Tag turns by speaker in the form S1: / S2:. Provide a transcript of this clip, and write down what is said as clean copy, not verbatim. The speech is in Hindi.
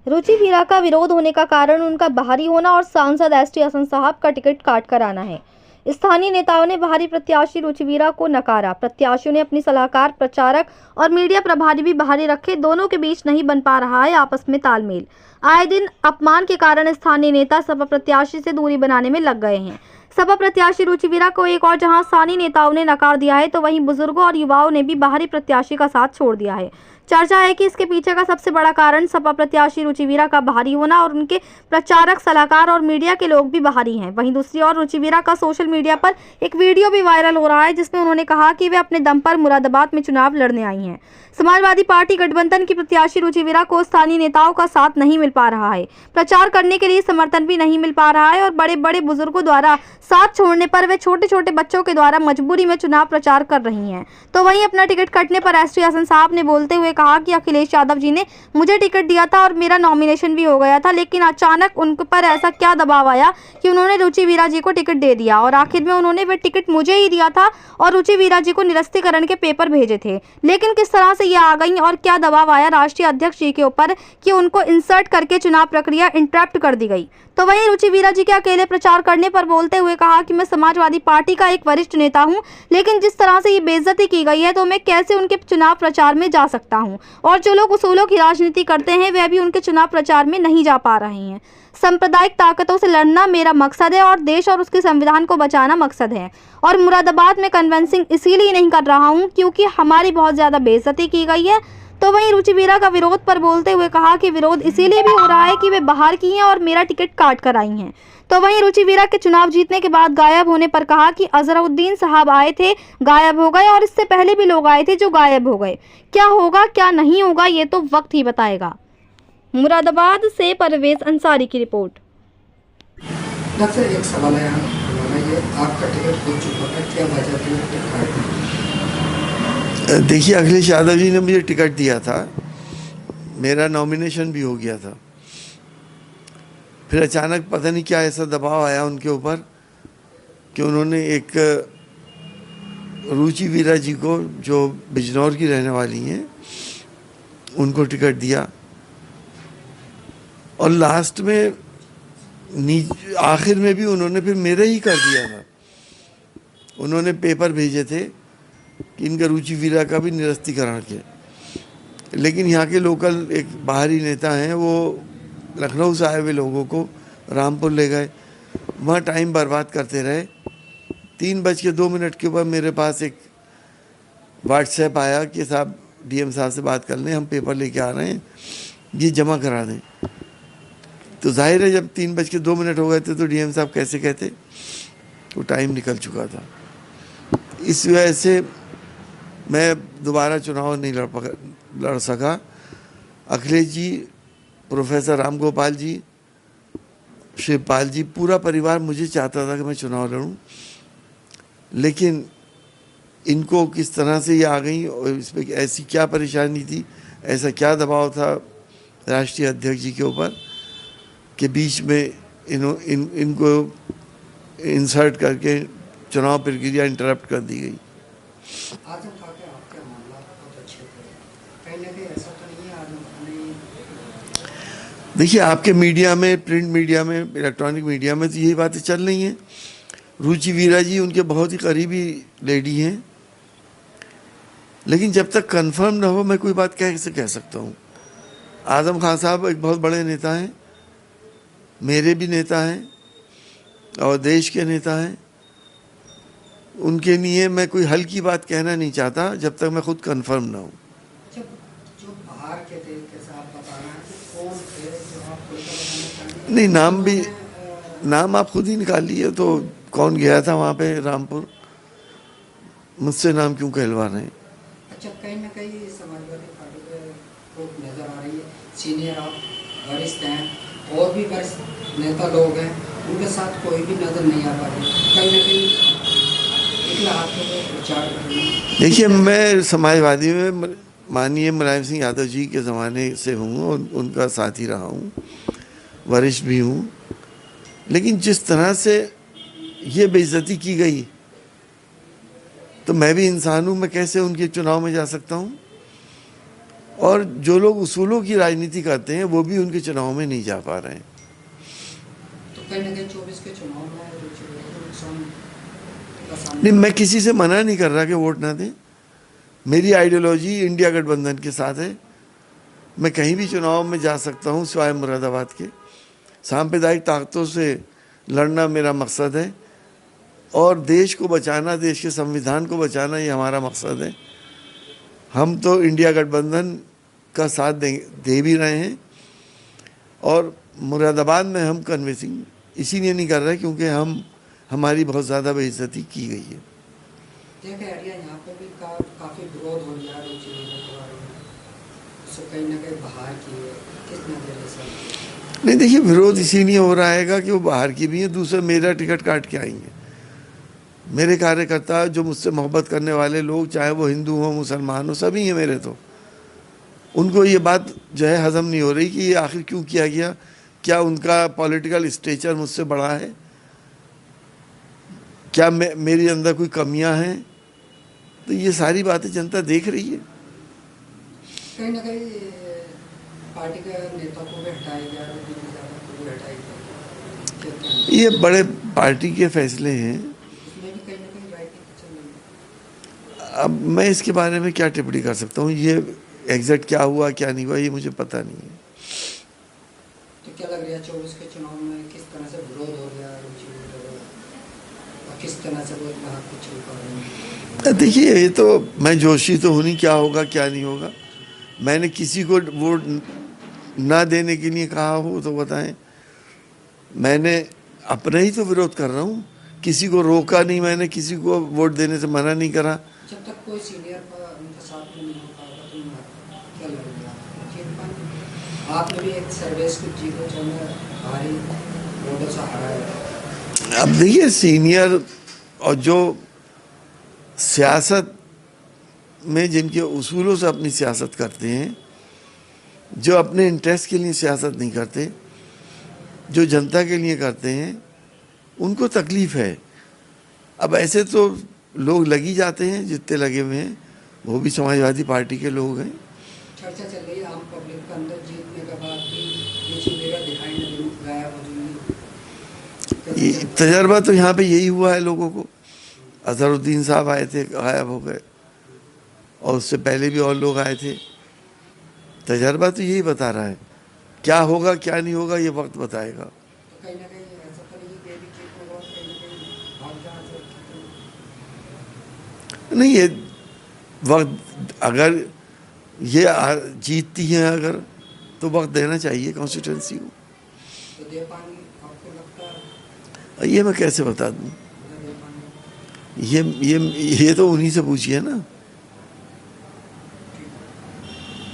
S1: रुचि वीरा का विरोध होने का कारण उनका बाहरी होना और सांसद एसटी हसन साहब का टिकट काट कर आना है। स्थानीय नेताओं ने बाहरी प्रत्याशी रुचि वीरा को नकारा। प्रत्याशियों ने अपनी सलाहकार, प्रचारक और मीडिया प्रभारी भी बाहरी रखे। दोनों के बीच नहीं बन पा रहा है आपस में तालमेल। आए दिन अपमान के कारण स्थानीय नेता सपा प्रत्याशी से दूरी बनाने में लग गए हैं। सपा प्रत्याशी रुचि वीरा को एक और जहां स्थानीय नेताओं ने नकार दिया है, तो वहीं बुजुर्गों और युवाओं ने भी बाहरी प्रत्याशी का साथ छोड़ दिया है। चर्चा है कि इसके पीछे का सबसे बड़ा कारण सपा प्रत्याशी रुचि वीरा का बाहरी होना और उनके प्रचारक, सलाहकार और मीडिया के लोग भी बाहरी हैं। वहीं दूसरी ओर रुचि वीरा का सोशल मीडिया पर एक वीडियो भी वायरल हो रहा है, जिसमें उन्होंने कहा कि वे अपने दम पर मुरादाबाद में चुनाव लड़ने आई हैं। समाजवादी पार्टी गठबंधन की प्रत्याशी रुचि वीरा को स्थानीय नेताओं का साथ नहीं मिल पा रहा है, प्रचार करने के लिए समर्थन भी नहीं मिल पा रहा है और बड़े बड़े बुजुर्गों द्वारा साथ छोड़ने पर वे छोटे छोटे बच्चों के द्वारा मजबूरी में चुनाव प्रचार कर रही हैं। तो वहीं अपना टिकट कटने पर एसटी हसन साहब ने बोलते हुए कहा कि अखिलेश यादव जी ने मुझे टिकट दिया था और मेरा नॉमिनेशन भी हो गया था, लेकिन अचानक उन पर ऐसा क्या दबाव आया कि उन्होंने रुचि वीरा जी को टिकट दे दिया और आखिर में उन्होंने वह टिकट मुझे ही दिया था और रुचि वीरा जी को निरस्तीकरण के पेपर भेजे थे। लेकिन किस तरह से ये आ गई और क्या दबाव आया राष्ट्रीय अध्यक्ष जी के ऊपर कि उनको इंसर्ट करके चुनाव प्रक्रिया इंटरप्ट कर दी गई। तो वहीं रुचि वीरा जी के अकेले प्रचार करने पर बोलते हुए कहा कि मैं समाजवादी पार्टी का एक वरिष्ठ नेता हूं, लेकिन जिस तरह से ये बेइज्जती की गई है तो मैं कैसे उनके चुनाव प्रचार में जा सकता हूं, और जो लोग उसूलों की राजनीति करते हैं वे अभी उनके चुनाव प्रचार में नहीं जा पा रहे हैं। सांप्रदायिक ताकतों से लड़ना मेरा मकसद है और देश और उसके संविधान को बचाना मकसद है, और मुरादाबाद में कन्वेंसिंग इसीलिए नहीं कर रहा हूं क्योंकि हमारी बहुत ज्यादा बेइज्जती की गई है। तो वहीं रुचि वीरा का विरोध पर बोलते हुए कहा कि विरोध इसीलिए भी हो रहा है कि वे बाहर की हैं और मेरा टिकट काट कर आई हैं। तो वहीं रुचि वीरा के चुनाव जीतने के बाद गायब होने पर कहा कि अजहरुद्दीन साहब आए थे, गायब हो गए, और इससे पहले भी लोग आए थे जो गायब हो गए। क्या होगा क्या नहीं होगा ये तो वक्त ही बताएगा। मुरादाबाद से परवेज अंसारी की रिपोर्ट।
S2: डॉक्टर, एक सवाल है ये, आपका टिकट हो चुका है, क्या वजह थी टिकट काटने?
S3: देखिए, अखिलेश यादव जी ने मुझे टिकट दिया था, मेरा नॉमिनेशन भी हो गया था। फिर अचानक पता नहीं क्या ऐसा दबाव आया उनके ऊपर कि उन्होंने एक रुचि वीरा जी को, जो बिजनौर की रहने वाली हैं, उनको टिकट दिया। और लास्ट में आखिर में भी उन्होंने फिर मेरे ही कर दिया था। उन्होंने पेपर भेजे थे कि इनका रुचि वीरा का भी निरस्तीकरण के, लेकिन यहाँ के लोकल एक बाहरी नेता हैं, वो लखनऊ से आए हुए लोगों को रामपुर ले गए, वहाँ टाइम बर्बाद करते रहे। 3:02 के ऊपर मेरे पास एक व्हाट्सएप आया कि साहब डीएम साहब से बात कर लें, हम पेपर लेके आ रहे हैं, ये जमा करा दें। तो जाहिर है जब 3:02 हो गए थे तो डीएम साहब कैसे कहते, तो टाइम निकल चुका था। इस वजह से मैं दोबारा चुनाव नहीं लड़ सका। अखिलेश जी, प्रोफेसर राम गोपाल जी, शिवपाल जी, पूरा परिवार मुझे चाहता था कि मैं चुनाव लड़ूं, लेकिन इनको किस तरह से ये आ गई और इसमें ऐसी क्या परेशानी थी, ऐसा क्या दबाव था राष्ट्रीय अध्यक्ष जी के ऊपर कि बीच में इनको इंसर्ट करके चुनाव प्रक्रिया इंटरप्ट कर दी गई।
S2: आजम खां के आपके मामला बहुत अच्छे थे, कहीं ना कहीं ऐसा तो नहीं है आजम खां ने?
S3: देखिए, आपके मीडिया में, प्रिंट मीडिया में, इलेक्ट्रॉनिक मीडिया में तो यही बातें चल रही हैं। रुचि वीरा जी उनके बहुत ही करीबी लेडी हैं, लेकिन जब तक कंफर्म ना हो मैं कोई बात कैसे कह सकता हूँ। आजम खान साहब एक बहुत बड़े नेता हैं, मेरे भी नेता हैं और देश के नेता हैं। उनके लिए मैं कोई हल्की बात कहना नहीं चाहता जब तक मैं खुद कंफर्म ना हूँ।
S2: जो बाहर के थे, कैसे आप बताना कौन थे जो आप बताना?
S3: नहीं, नाम आप खुद ही निकाल लिए, तो कौन गया था वहाँ पे रामपुर, मुझसे नाम क्यों कहलवा रहे हैं?
S2: अच्छा, कहीं ना कहीं समाजवादी पार्टी को नजर आ रही है, सीनियर आप वरिष्ठ हैं और भी वरिष्ठ नेता लोग हैं, उनके साथ कोई भी नजर नहीं आ पा रही, कहीं ना कहीं प्रचार करना।
S3: देखिए, मैं समाजवादी में माननीय मुलायम सिंह यादव जी के ज़माने से हूँ और उनका साथी रहा हूँ, वरिष्ठ भी हूँ, लेकिन जिस तरह से ये बेइज्जती की गई तो मैं भी इंसान हूँ, मैं कैसे उनके चुनाव में जा सकता हूँ? और जो लोग उसूलों की राजनीति करते हैं वो भी उनके चुनाव में नहीं जा पा रहे हैं।
S2: तो कहीं ना कहीं 24 के चुनाव में रुचिवीरा को नुकसान का सामना।
S3: नहीं, मैं किसी से मना नहीं कर रहा कि वोट ना दें। मेरी आइडियोलॉजी इंडिया गठबंधन के साथ है। मैं कहीं भी चुनाव में जा सकता हूँ सिवाय मुरादाबाद के। सांप्रदायिक ताकतों से लड़ना मेरा मकसद है और देश को बचाना, देश के संविधान को बचाना, ये हमारा मकसद है। हम तो इंडिया गठबंधन का साथ दे भी रहे हैं और मुरादाबाद में हम कन्विंसिंग इसीलिए नहीं कर रहे क्योंकि हमारी बहुत ज़्यादा बेइज्जती की गई है।
S2: देखिए एरिया यहाँ पे भी काफ़ी विरोध हो रहा है रुचिवीरा के बारे में, उसको कहीं ना कहीं बाहर की है, कितना देर है सर?
S3: नहीं, देखिए विरोध इसीलिए हो रहा है कि वो बाहर की भी है, दूसरा मेरा टिकट काट के आएंगे। मेरे कार्यकर्ता जो मुझसे मोहब्बत करने वाले लोग, चाहे वो हिंदू हो मुसलमान हो, सभी हैं मेरे। तो उनको ये बात जो है हजम नहीं हो रही कि ये आखिर क्यों किया गया। क्या उनका पॉलिटिकल स्टेचर मुझसे बड़ा है? क्या मेरी अंदर कोई कमियां हैं? तो ये सारी बातें जनता देख रही है।
S2: कहीं ना कहीं पार्टी के नेता को भी हटाया गया, को भी हटाया गया।
S3: ये बड़े पार्टी के फैसले हैं।
S2: उसमें भी कहीं ना कहीं राजनीति चल रही है।
S3: अब मैं इसके बारे में क्या टिप्पणी कर सकता हूँ? ये एग्जैक्ट क्या हुआ क्या नहीं हुआ ये मुझे पता नहीं है।
S2: तो क्या लग रहा है 24 के चुनाव में किस तरह से विरोध हो गया रुचिवीरा और किस तरह से वो बाहर कुछ चल पा रहे हैं?
S3: देखिए, ये तो मैं जोशी तो हूँ नहीं, क्या होगा क्या नहीं होगा। मैंने किसी को वोट ना देने के लिए कहा हो तो बताएं। मैंने अपना ही तो विरोध कर रहा हूँ, किसी को रोका नहीं, मैंने किसी को वोट देने से मना नहीं करा।
S2: जब तक कोई सीनियर का उनके साथ में नहीं हो पाएगा तो क्या लगेगा जीत पाएंगे? आपने भी एक सर्विस को जीरो जो है भारी वोटों से हारा है।
S3: अब देखिए, सीनियर और जो सियासत में जिनके उसूलों से अपनी सियासत करते हैं, जो अपने इंटरेस्ट के लिए सियासत नहीं करते, जो जनता के लिए करते हैं, उनको तकलीफ है। अब ऐसे तो लोग लगी जाते हैं, जितने लगे हुए हैं वो भी समाजवादी पार्टी के लोग हैं।
S2: चर्चा चल रही है आम पब्लिक के अंदर जीतने के बाद भी रुचिवीरा दिखाई नहीं गायब हो जाएंगे।
S3: ये तजर्बा तो यहाँ पे यही हुआ है लोगों को। अजहरुद्दीन साहब आए थे, गायब हो गए, और उससे पहले भी और लोग आए थे। तजर्बा तो यही बता रहा है। क्या होगा क्या नहीं होगा ये वक्त बताएगा।
S2: तो कहीं ना कहीं ऐसा तो नहीं कि भी जीत होगा, कहीं ना कहीं भाग जाना चाहिए।
S3: नहीं, ये वक्त अगर ये जीतती हैं अगर, तो वक्त देना चाहिए कॉन्स्टिट्यूंसी को।
S2: तो दे पाएंगे आपको लगता है?
S3: ये मैं कैसे बता दूँ?
S2: दे पाएंगे?
S3: ये तो उन्हीं से पूछिए ना।